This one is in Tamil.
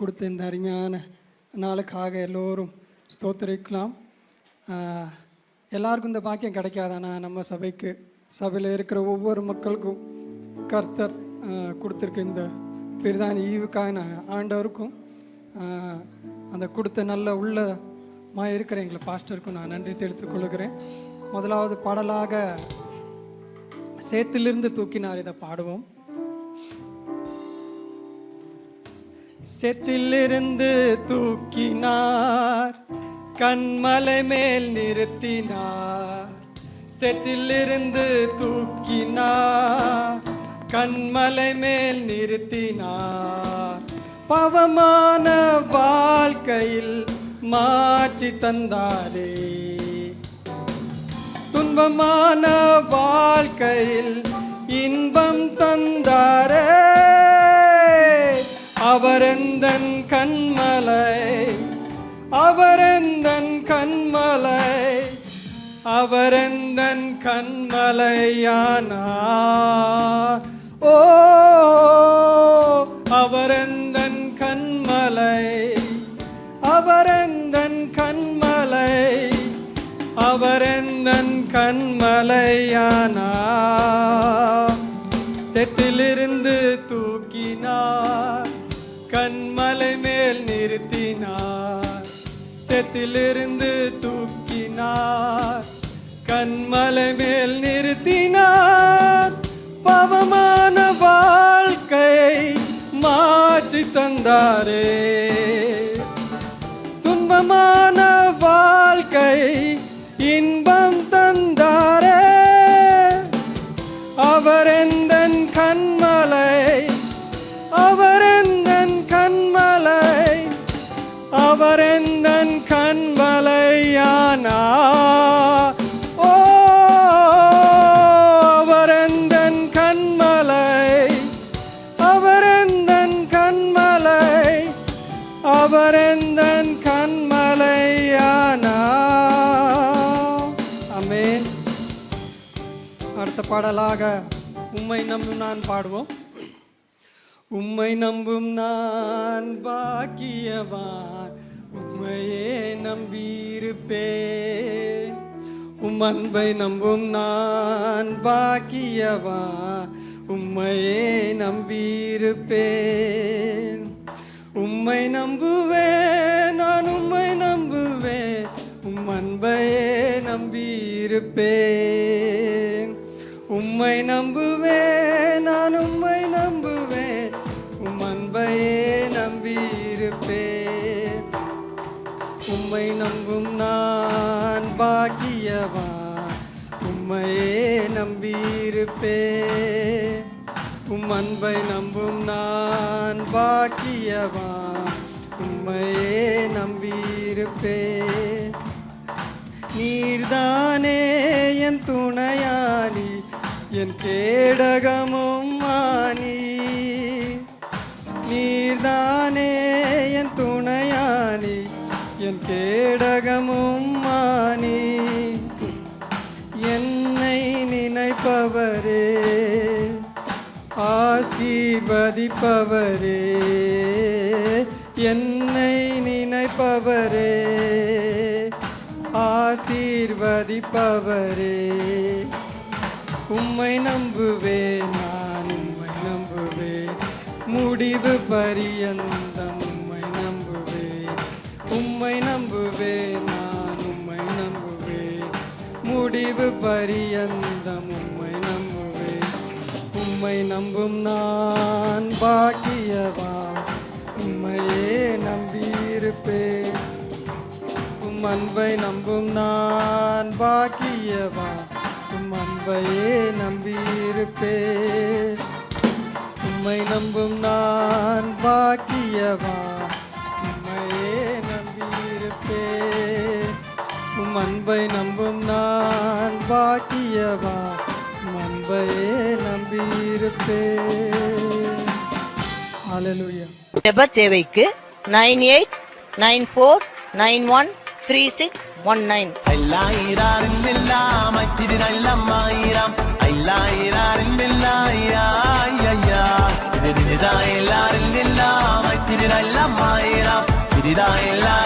கொடுத்த இந்த அருமையான நாளுக்காக எல்லோரும் ஸ்தோத்திரிக்கலாம். எல்லாருக்கும் இந்த பாக்கியம் கிடைக்காதானா? நம்ம சபையில் இருக்கிற ஒவ்வொரு மக்களுக்கும் கர்த்தர் கொடுத்துருக்க இந்த பெரிதான ஈவுக்கான ஆண்டவருக்கும் அந்த கொடுத்த நல்ல உள்ளமாக இருக்கிற எங்களை பாஸ்டருக்கும் நான் நன்றி தெரிவித்துக் கொள்கிறேன். முதலாவது பாடலாக சேத்திலிருந்து தூக்கினார், இதை பாடுவோம். சேத்திலிருந்து தூக்கினார், கண்மலை மேல் நிறுத்தினார். சேற்றிலிருந்து தூக்கினார், கண்மலை மேல் நிறுத்தினார். பாவமான வாழ்க்கையில் மாற்றி தந்தாரே, துன்பமான வாழ்க்கையில் இன்பம் தந்தாரே. அவரெந்தன் கண்மலை, அவரெந்தன் கண்மலை, அவரெந்தன் கண்மலையானார். ஓ, அவரெந்தன் கண்மலை, அவரெந்தன் கண்மலை, அவரெந்தன் கண்மலையானார். சேற்றிலிருந்து தூக்கினார், கண்மலை மேல் நிறுத்தினார். சேற்றிலிருந்து தூக்கினார், கண்மலை மேல் நிறுத்தினார். பாவமான வாழ்க்கையை மாற்றி தந்தாரே, துன்பமான வாழ்க்கையை இன்பம் தந்தாரே. அவரெந்தன் கண்மலை, அவரெந்தன் கண்மலை, அவரெந்தன் கண்மலையானார். ஓ, அவரெந்தன் கண்மலை, அவரெந்தன் கண்மலை, அவரெந்தன் கண்மலையானார். ஆமென். அடுத்த பாடலாக உம்மை நம்பும் நான் பாடுவோம். உம்மை நம்பும் நான் பாக்கியவான், உம்மையே நம்பியிருப்பேன். உம் அன்பை நம்பும் நான் பாக்கியவான், உம்மையே நம்பியிருப்பேன். உம்மை நம்புவேன், நான் உம்மை நம்புவேன், உம் அன்பையே நம்பியிருப்பேன். உம்மை நம்புவேன், நான் உம்மை நம்புவேன், உம் அன்பையே நம்பியிருப்பேன். உம்மை நம்பும் நான் பாக்கியவான், உம்மையே நம்பியிருப்பேன். உம் அன்பை நம்பும் நான் பாக்கியவான், உம்மையே நம்பியிருப்பேன். நீர்தானே என் துணையானி, என் கேடகமும் ஆனி. நீர்தானே என் துணையானி, என் கேடகமும் ஆனி. என்னை நினைப்பவரே, ஆசீர்வதிப்பவரே, என்னை நினைப்பவரே, ஆசீர்வதிப்பவரே. உம்மை நம்புவேன், நான் உம்மை நம்புவேன், முடிவு பரியந்தம் உம்மை நம்புவேன். உம்மை நம்புவேன், நான் உம்மை நம்புவேன், முடிவு பரியந்தம் உம்மை நம்புவேன். உம்மை நம்பும் நான் பாக்கியவான், உம்மையே நம்பியிருப்பேன். உம் அன்பை நம்பும் நான் பாக்கியவான், உம் அன்பையே நம்பியிருப்பேன். உம்மை நம்பும் நான் பாக்கியவான், உம்மையே நம்பியிருப்பேன். உம் அன்பை நம்பும் நான் பாக்கியவான், உம் அன்பையே நம்பியிருப்பேன். ஹல்லேலூயா. ஜெப தேவைக்கு 9894913619. അല്ലായിരാറിൻ എല്ലാം അത്തിരി നല്ല മായിരാം അല്ലായിരാറിൻ എല്ലാരിൻ എല്ലാം അത്തിരി നല്ല திரிதாயில்லா